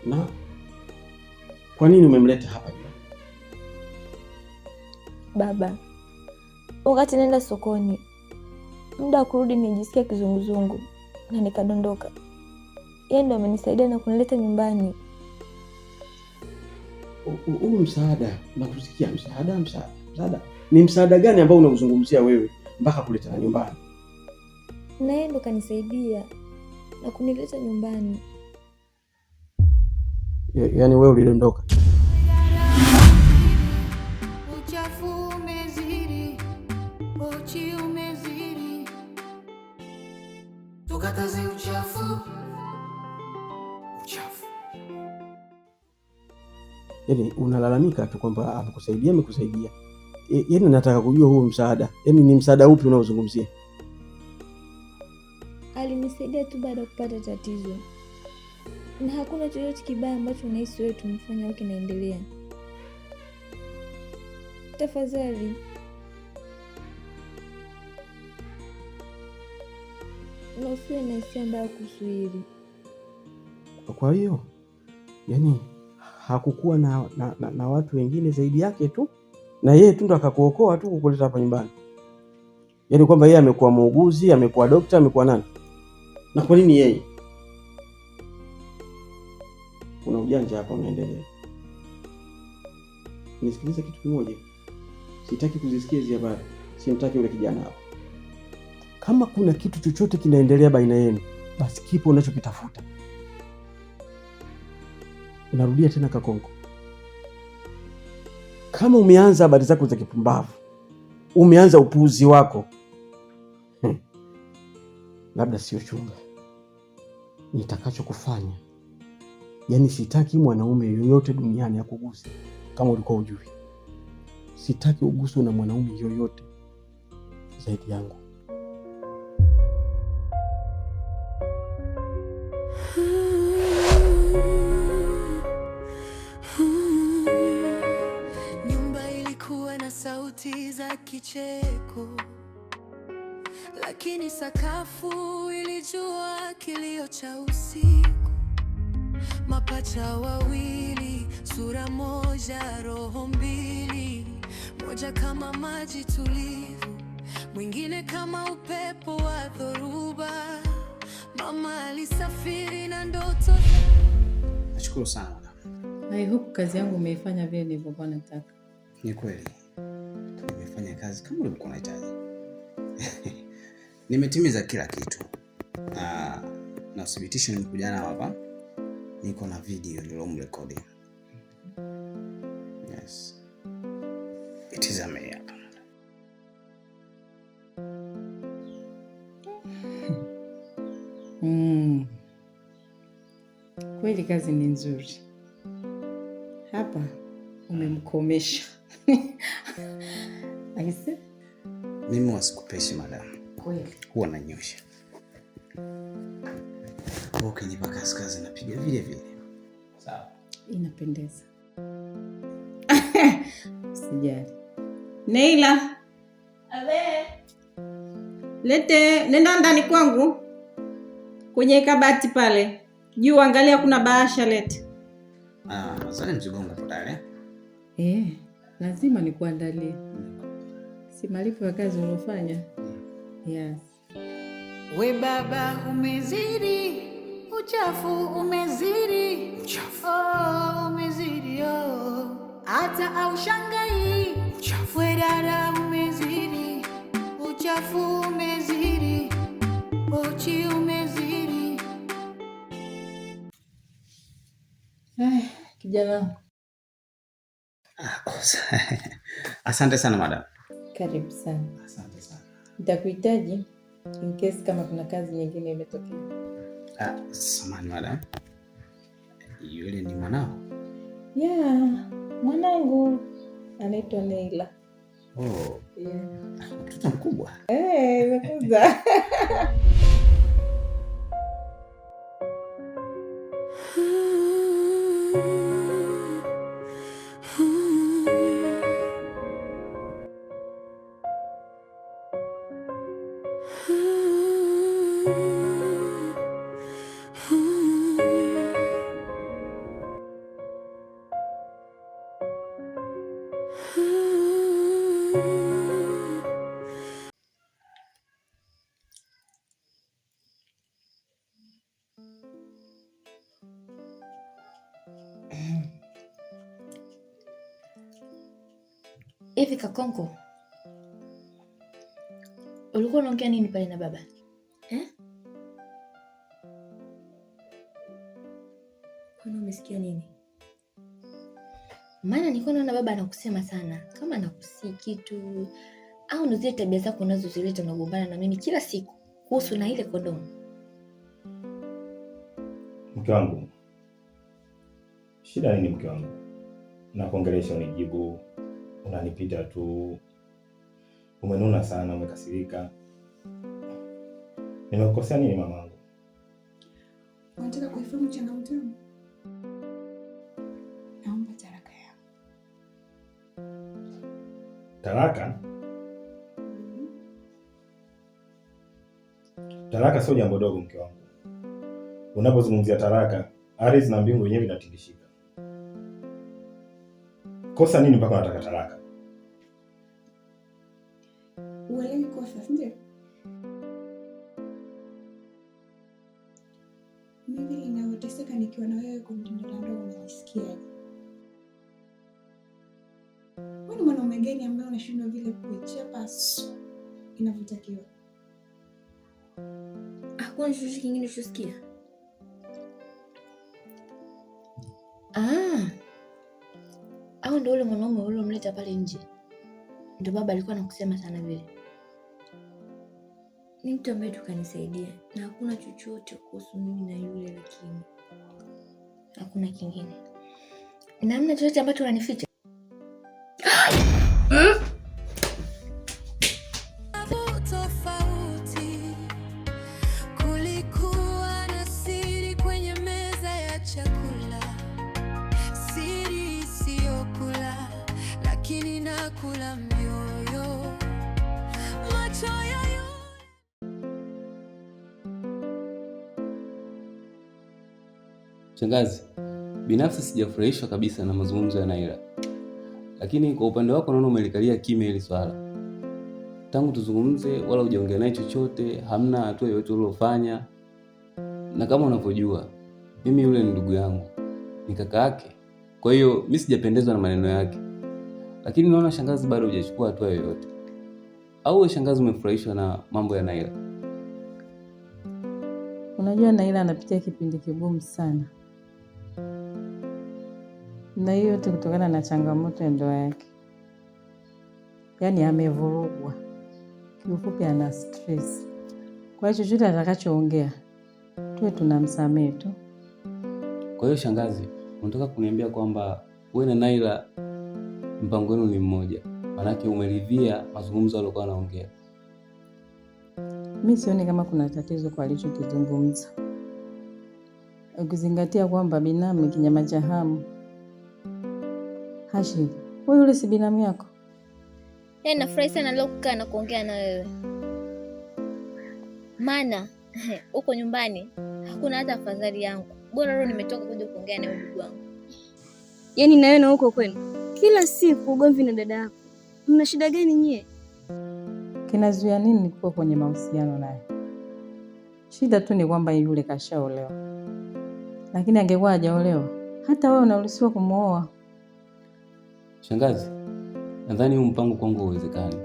Na kwa nini umemleta hapa? Baba, wakati naenda sokoni, muda wa kurudi nijisikia kizunguzungu na nikadondoka. Yeye ndo amenisaidia na kunileta nyumbani. Huu msaada, nakusikia msaada. Ni msaada gani ambao unauzungumzia wewe mpaka kuleta nyumbani? Na yeye ndo kanisaidia na kunileta nyumbani. Yaani wewe ulidondoka? Uchafu umezidi, uchi umezidi. Tukataze uchafu. Yaani unalalamika tu kwamba amekusaidia. Yaani nataka kujua huo msaada. Yaani ni msaada upi unaozungumzia? Alinisaidia tu baada ya kupata tatizo. Na hakuna chochote kibaya ambacho unahisi wewe tumefanya au kinaendelea. Tafadhali. Na usiwe na hisia mbaya kuhusu hili. Kwa hiyo, yaani hakukuwa na watu wengine zaidi yake tu? Na yeye tu ndo akakuokoa tu kukuleta hapa nyumbani? Yaani kwamba yeye amekuwa muuguzi, amekuwa daktari, amekuwa nani? Na kwa nini yeye? Kuna ujanja hapa unaendelea. Nisikilize kitu kimoja. Sitaki kuzisikia hizo habari. Simtaki yule kijana hapa. Kama kuna kitu chochote kinaendelea baina yenu, basi kipo unachokitafuta. Unarudia tena Kakonko. Kama umeanza habari zako za kipumbavu, umeanza upuuzi wako, labda sio chunga nitakachokufanya. Yaani sitaki mwanaume yoyote duniani akuguse. Kama ulikuwa ujui, sitaki uguswe na mwanaume yoyote zaidi yangu. Nyumba ilikuwa na sauti za kicheko, lakini sakafu ilijua kilio cha usiku. Mapacha wawili, sura moja, roho mbili. Moja kama maji tulivu, mwingine kama upepo wa dhoruba. Mama alisafiri na ndoto. Nashukuru sana. I hope kazi yangu umeifanya vile nilivyokuwa nataka. Ni kweli. Nimefanya kazi kama ulivyokuwa unahitaji. Nimetimiza kila kitu. Na uthibitisho nimekuja nao hapa. Niko na video nilomrekodi. Yes. Itizame hapa. Kweli kazi ni nzuri. Hapa umemkomesha. Aise? Mimi wasikupeshi madam. Kweli. Huwa nanyosha. Ukinipa kazi napiga vile vile. Sawa. Inapendeza. Sijali. Neila. Abe. Nenda ndani kwangu. Kwenye kabati pale. Juu angalia kuna bahasha lete. Mazani mzigo wangu tayari. Lazima nikuandalie. Si malipo ya kazi unofanya. Yes. We baba umezidi, uchafu umezidi. Uchafu. Umezidi hata aushangai. Uchafu. We dada umezidi, uchafu umezidi, uchi umezidi. Kijana. Asante sana madam. Karibu sana. Asante sana. Nitakuhitaji in case kama kuna kazi nyingine imetokea. Samahani madam. Yule ni mwanao? Mwanangu anaitwa Neila. Oh. Yeah. Mtoto mkubwa. Imekuza. Hivi Kakonko, ulikuwa unaongea nini pale na baba? Kwani umesikia nini? Maana nilikuwa naona baba anakusema sana, kama anakusii kitu au ndo zile tabia zako unazozileta unagombana na mimi kila siku kuhusu na ile kondomu. Mke wangu, shida nini mke wangu? Nakuongelesha unijibu, unanipita tu. Umenuna sana, umekasirika. Nimekukosea nini mamangu? Unataka kuifahamu changamoto yangu? Naomba talaka yako. Talaka? Talaka sio jambo dogo mke wangu. Unapozungumzia talaka, ardhi na mbingu yenyewe vinatingishika. Kosa nini mpaka unataka talaka? Uelewi kosa, ndio? Mimi ninayoteseka nikiwa na wewe kwa mtindo la ndoa unajisikiaje? Wewe mwanaume gani ambaye unashindwa vile kuichapa inavyotakiwa? Hakuna chochote kingine ulichosikia? Au ndio ule mwanaume ule umleta pale nje? Ndio baba alikuwa anakusema sana vile. Ni mtu ambaye tukanisaidia na hakuna chochote kuhusu mimi na yule, lakini hakuna kingine. Na hamna chochote ambacho unanificha. Tofauti, kulikuwa na siri kwenye meza ya chakula, siri isiyokula lakini nakula mioyo, macho ya Shangazi, binafsi sijafurahishwa kabisa na mazungumzo ya Naila. Lakini kwa upande wako naona umelikalia kimya hili swala. Tangu tuzungumze wala hujaongea naye chochote, hamna hatua yoyote uliyofanya. Na kama unavyojua, mimi yule ni ndugu yangu, ni kaka yake. Kwa hiyo mimi sijapendezwa na maneno yake. Lakini naona shangazi bado hujachukua hatua yoyote. Au wewe shangazi umefurahishwa na mambo ya Naila? Unajua Naila anapitia kipindi kigumu sana. Na hiyo yote kutokana na changamoto ya ndoa yake. Yaani amevurugwa. Kiufupi ana stress. Kwa hiyo chochote atakachoongea tuwe tunamsamehe tu. Kwa hiyo shangazi, unataka kuniambia kwamba wewe na Naila mpango wenu ni mmoja? Manake umeridhia mazungumzo aliokuwa anaongea. Mimi sioni kama kuna tatizo kwa alichokizungumza. Ukizingatia kwamba binamu kinyama cha hamu. Hashim, wewe yule si binamu yako? Nafurahi sana leo kukaa na kuongea na wewe. Maana huko nyumbani hakuna hata afadhali yangu. Bora leo nimetoka kuja kuongea na ndugu wangu. Yaani na wewe na huko kwenu kila siku ugomvi na dada yako. Mna shida gani nyie? Kinazuia nini nikuwa kwenye mahusiano naye? Shida tu ni kwamba yule kashaolewa. Lakini angekuwa hajaolewa, hata wewe unaruhusiwa kumuoa. Shangazi, nadhani huu mpango kwangu hauwezekani.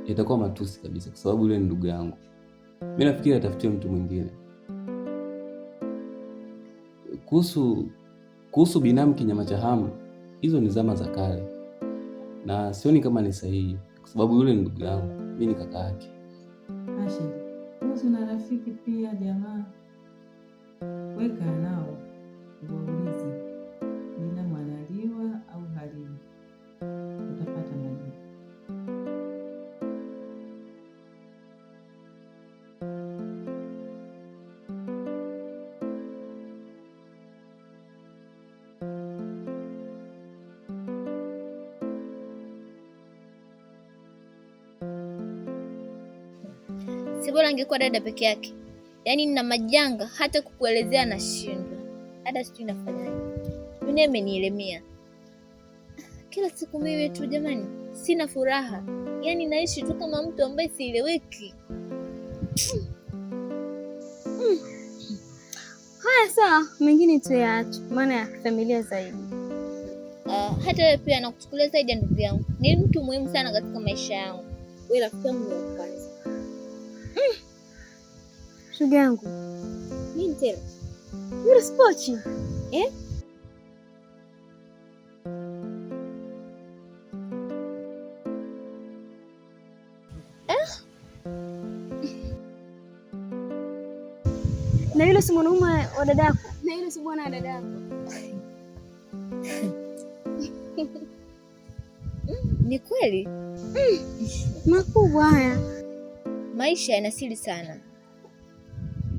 Itakuwa matusi kabisa kwa sababu yule ni ndugu yangu. Mimi nafikiri atafutie mtu mwingine. Kuhusu binamu kinyama cha hamu, hizo ni zama za kale. Na sioni kama ni sahihi kwa sababu yule ni ndugu yangu, mimi ni kaka yake. Hashim, wewe una rafiki pia jamaa. Weka nao. Waulize. Binamu analiwa au haliwi? Utapata majibu. Si bora angekuwa dada peke yake. Yaani nina majanga hata kukuelezea nashindwa. Hata sijui nafanyaje. Dunia imenielemea. Kila siku mimi tu jamani, sina furaha. Yaani naishi tu kama mtu ambaye sieleweki. Haya sawa, mengine tuyaache, maana ya familia zaidi. Hata wewe pia nakuchukulia zaidi ya ndugu yangu. Ni mtu muhimu sana katika maisha yangu. Wewe rafiki yangu ni wa kwanza. Shoga yangu. Nini tena? Yule spochi. Na yule si mwanaume wa dadako. Na yule si bwana wa dadako. Ni kweli? Makubwa haya. Maisha yana siri sana.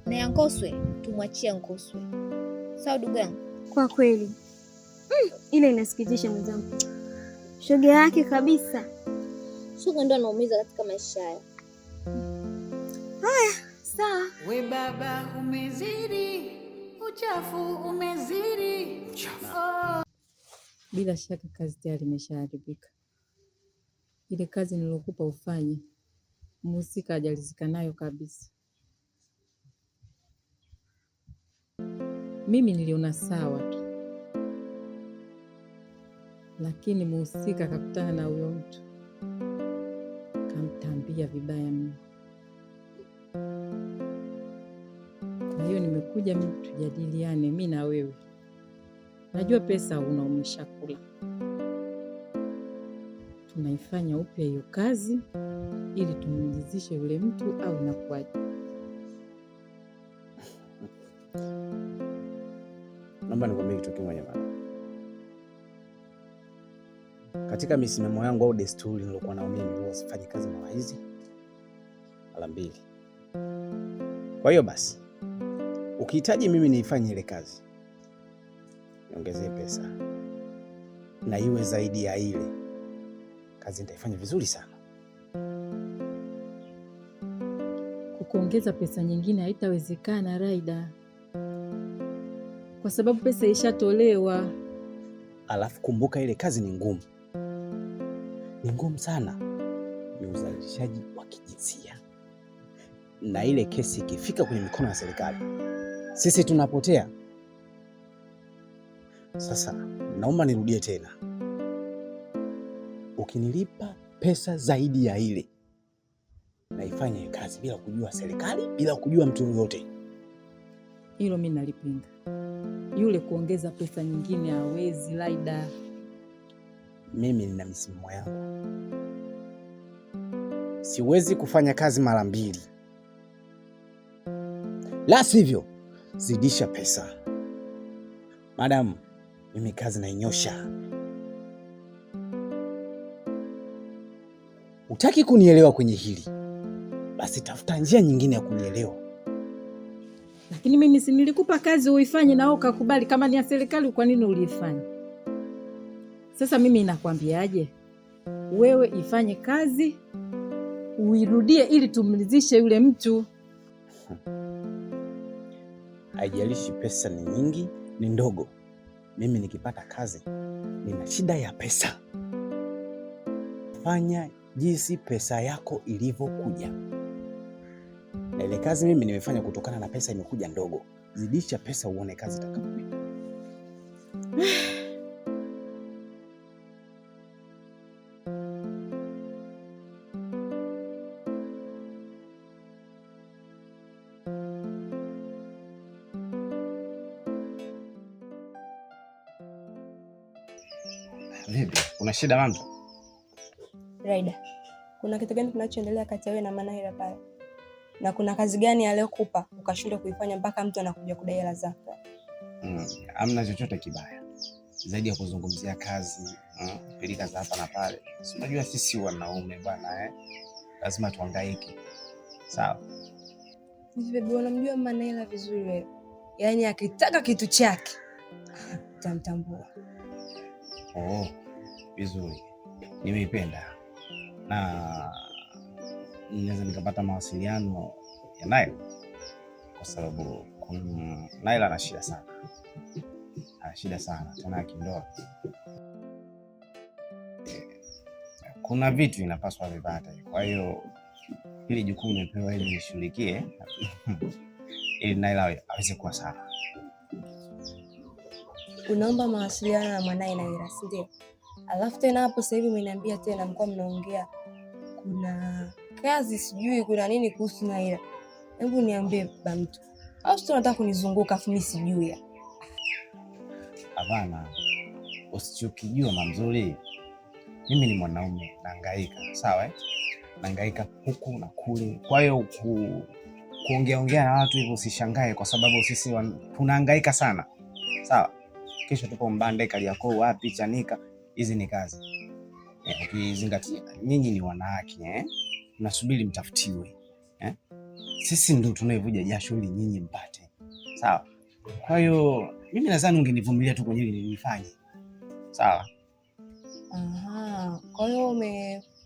Na ya Ngoswe tumwachie Ngoswe. Sawa ndugu yangu? Kwa kweli. Ile inasikitisha mwenzangu. Shoga yake kabisa. Shoga ndo anaumiza katika maisha haya. Haya, sawa. We baba umezidi, uchafu umezidi. Bila shaka kazi tayari imeshaharibika. Ile kazi nilokupa ufanye, mhusika hajalizika nayo kabisa. Mimi niliona sawa tu, lakini mhusika akakutana na huyo mtu kamtambia vibaya mno. Kwa hiyo nimekuja mimi tujadiliane, mimi na wewe. Najua pesa una umeshakula, tunaifanya upya hiyo kazi ili tumridhishe yule mtu au inakuwaje? Naomba nikwambie kitu kimoja bwana. Katika misimamo yangu au desturi nilokuwa nao mimi, huwa sifanyi kazi mara hizi mara mbili. Kwa hiyo basi, ukihitaji mimi niifanye ile kazi, niongezee pesa na iwe zaidi ya ile kazi, nitaifanya vizuri sana. Kuongeza pesa nyingine haitawezekana Raida, kwa sababu pesa ishatolewa. Alafu kumbuka ile kazi ni ngumu. Ni ngumu sana. Ni uzalishaji wa kijinsia. Na ile kesi ikifika kwenye mikono ya serikali, sisi tunapotea. Sasa naomba nirudie tena. Ukinilipa pesa zaidi ya ile, naifanya kazi bila kujua serikali, bila kujua mtu yoyote. Hilo mimi nalipinga. Yule kuongeza pesa nyingine hawezi Raida. Mimi nina misimamo yangu. Siwezi kufanya kazi mara mbili. La sivyo, zidisha pesa. Madam, mimi kazi nainyosha. Utaki kunielewa kwenye hili, basi tafuta njia nyingine ya kunielewa. Lakini mimi si nilikupa kazi uifanye na ukakubali? Kama ni ya serikali, kwa nini uliifanya? Sasa mimi nakwambiaje? Wewe ifanye kazi, uirudie ili tumridhishe yule mtu. Haijalishi pesa ni nyingi, ni ndogo. Mimi nikipata kazi, nina shida ya pesa. Fanya jinsi pesa yako ilivyokuja. Na ile kazi mimi nimefanya kutokana na pesa imekuja ndogo. Zidisha pesa uone kazi itakapokuja. Vipi? Kuna shida mama? Raida, kuna kitu gani kinachoendelea kati ya wewe na Manahira pale? Na kuna kazi gani aliyokupa ukashindwa kuifanya mpaka mtu anakuja kudai hela zako? Hamna chochote kibaya zaidi ya kuzungumzia kazi, pilika za hapa na pale. Si unajua sisi wanaume bwana lazima tuhangaike. Sawa? Bibi, unamjua Manahira vizuri wewe. Yaani akitaka kitu chake utamtambua. Oh, vizuri. Nimeipenda. Na naweza nikapata mawasiliano ya Naila, kwa sababu Naila ana shida sana. Ana shida sana tena ya kindoa. Kuna vitu inapaswa vipate. Kwa hiyo hili jukumu nimepewa ili nishughulikie ili Naila aweze kuwa sawa. unaomba mawasiliano na mwanae Naira, si ndio? Alafu tena hapo sasa hivi umeniambia tena mko mnaongea kuna kazi sijui kuna nini kuhusu Naira. Hebu niambie baba mtu. Au sio unataka kunizunguka afu mimi sijui? Hapana. Usichokijua mamzuri. Mimi ni mwanaume nahangaika, sawa eh? Nahangaika huku na kule. Kwa hiyo kuongea na watu hivyo usishangae kwa sababu sisi tunahangaika sana. Sawa? Kesho tupo Mbande, Kariakoo, wapi, Chanika, hizi ni kazi. Ukizingatia nyinyi ni wanawake Tunasubiri mtafutiwe. Sisi ndio tunaivuja jasho ili nyinyi mpate. Sawa? Kwa hiyo mimi nadhani ungenivumilia tu kwenye hili nilifanye. Sawa? Aha, kwa hiyo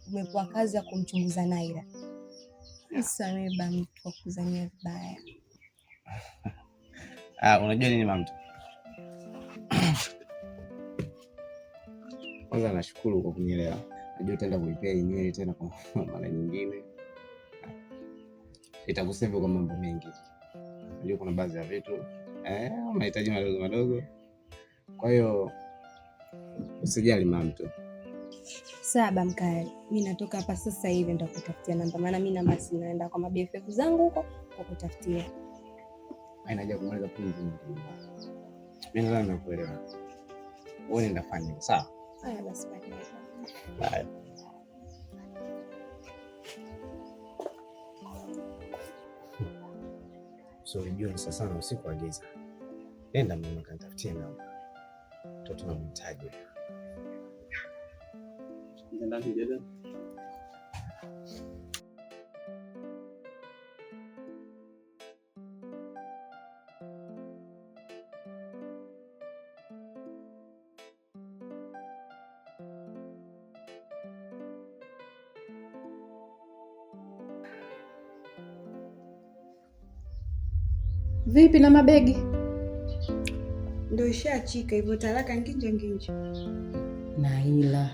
umepewa kazi ya kumchunguza Naira. Sasa mimi baba mtu kuzania vibaya. Unajua nini mama mtu? Kwanza nashukuru kwa kunielewa. Najua utaenda kuipea nywele tena kwa mara nyingine. Itakusaidia kwa mambo mengi. Najua kuna baadhi ya vitu mahitaji madogo madogo. Kwa hiyo usijali mama mtu. Sawa baba mkali. Mimi natoka hapa sasa hivi nitakutafutia namba, maana mimi namba sinaenda kwa BFF zangu huko kukutafutia. Haina haja kumaliza pumzi nyingi. Mimi nadhani nakuelewa. Wewe nenda fanya sawa? Haya basi baadaye. So jioni sasa na usiku wa giza. Nenda mama kanitafutie namba. Mtoto namhitaji. Nenda dada. Vipi na mabegi? Ndio ishachika hivyo, talaka nginja nginja. Naila,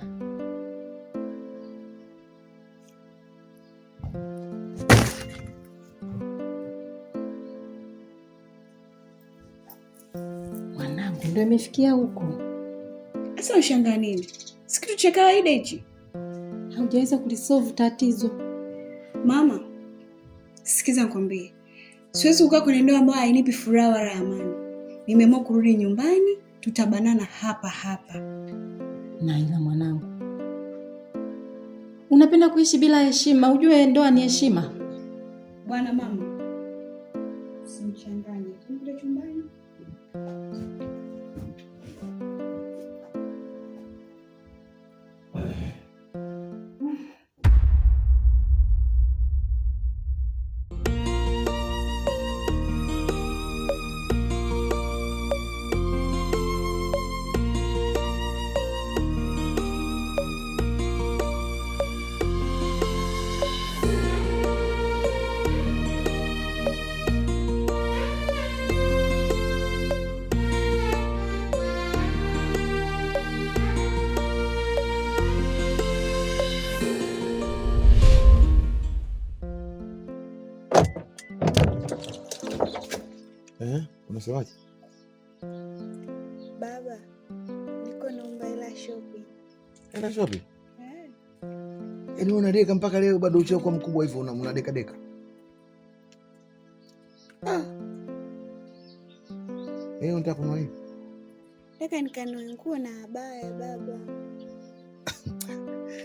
mwanangu ndio imefikia huko. Sasa ushangaa nini? Si kitu cha kawaida hichi. Haujaweza kulisolve tatizo. Mama, sikiza nikwambie. Siwezi kukaa kwenye ndoa ambayo hainipi furaha wala amani. Nimeamua kurudi nyumbani, tutabanana hapa hapa. Naila mwanangu, unapenda kuishi bila heshima, ujue ndoa ni heshima. Bwana mama, usimchanganye. Tuende chumbani. Unasemaje? Baba, niko naomba hela shopping. Hela shopping? Yaani unadeka mpaka leo bado uchakuwa mkubwa hivyo unadeka deka. Unataka kununua nini? Nataka nikanunue nguo na abaya baba.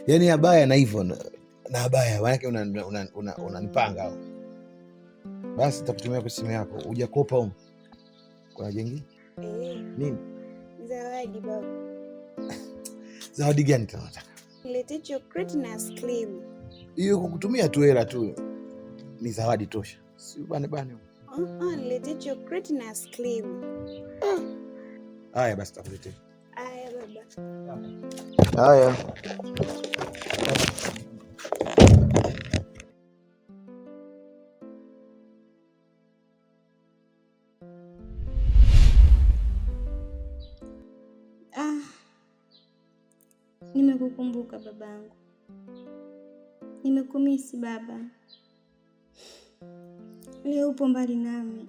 Yaani abaya na hivyo na abaya, maana unanipanga au? Basi nitakutumia kwa simu yako. Hujakopa huko. Kuna jengi? Nini? Zawadi baba. Zawadi gani tunataka? Niletee chocolate na ice cream. Hiyo kukutumia tu hela tu ni zawadi tosha. Si bane. Niletee chocolate na ice cream. Haya basi takuletea. Haya baba. Haya. Nimekukumbuka babangu. Nimekumisi baba. Leo upo mbali nami.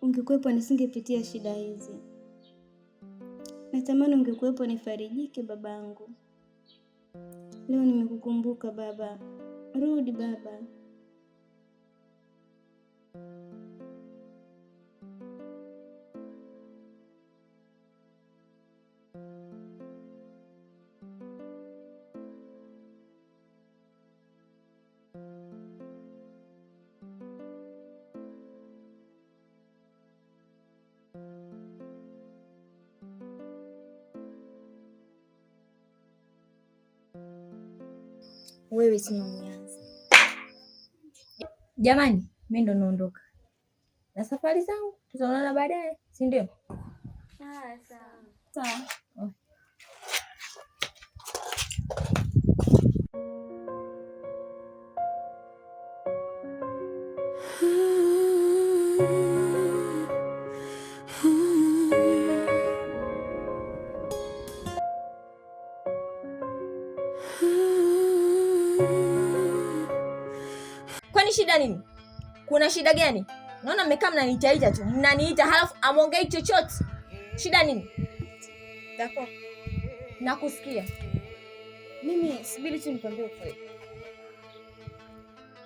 ungekuwepo nisingepitia shida hizi. Natamani ungekuwepo nifarijike babangu. Leo nimekukumbuka baba. Rudi baba. Wewe sina unianza. Jamani, mimi ndo naondoka. Na safari zangu tutaonana baadaye, si ndio? Sawa. Sawa. Kwani shida nini? Kuna shida gani? Naona mmekaa mnaniita tu. Mnaniita halafu amongei chochote. Shida nini? Dako. Nakusikia. Mimi subiri tu nikwambie ukweli.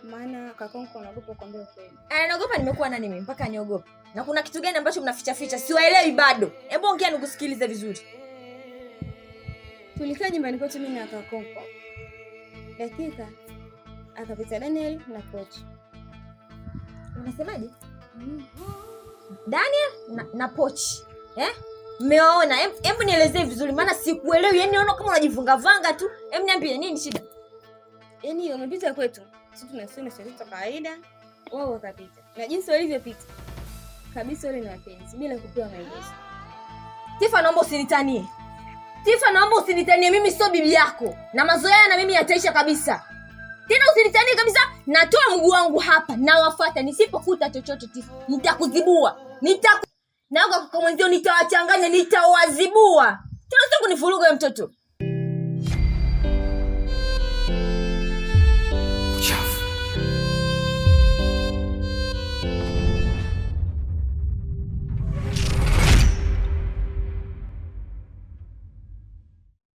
Maana kakonko anaogopa kuambia ukweli. Anaogopa nimekuwa nani mimi mpaka niogope? Na kuna kitu gani ambacho mnaficha ficha? Siwaelewi bado. Hebu ongea nikusikilize vizuri. Tulikaa nyumbani kwetu mimi na kakonko. Dakika akapita Daniel na Pochi. Unasemaje? Daniel na Pochi. Mmeona? Hebu nielezee vizuri maana sikuelewi. Yaani naona kama unajifunga vanga tu. Hebu niambie nini shida? Yaani wamepita kwetu. Sisi tunasema sisi kwa kawaida. Wao wakapita. Na jinsi walivyopita. Kabisa wale ni wapenzi bila kupewa maelezo. Tifa, naomba usinitanie. Tifa, naomba usinitanie, mimi sio bibi yako. Na mazoea na mimi yataisha kabisa. Tena usinitanie kabisa. Natoa mguu wangu hapa na wafuata. Nisipokuta chochote Tifa, nitakuzibua. Naoga kwa mwenzio, nitawachanganya, nitawazibua. Tena sio kunifuruga wewe mtoto.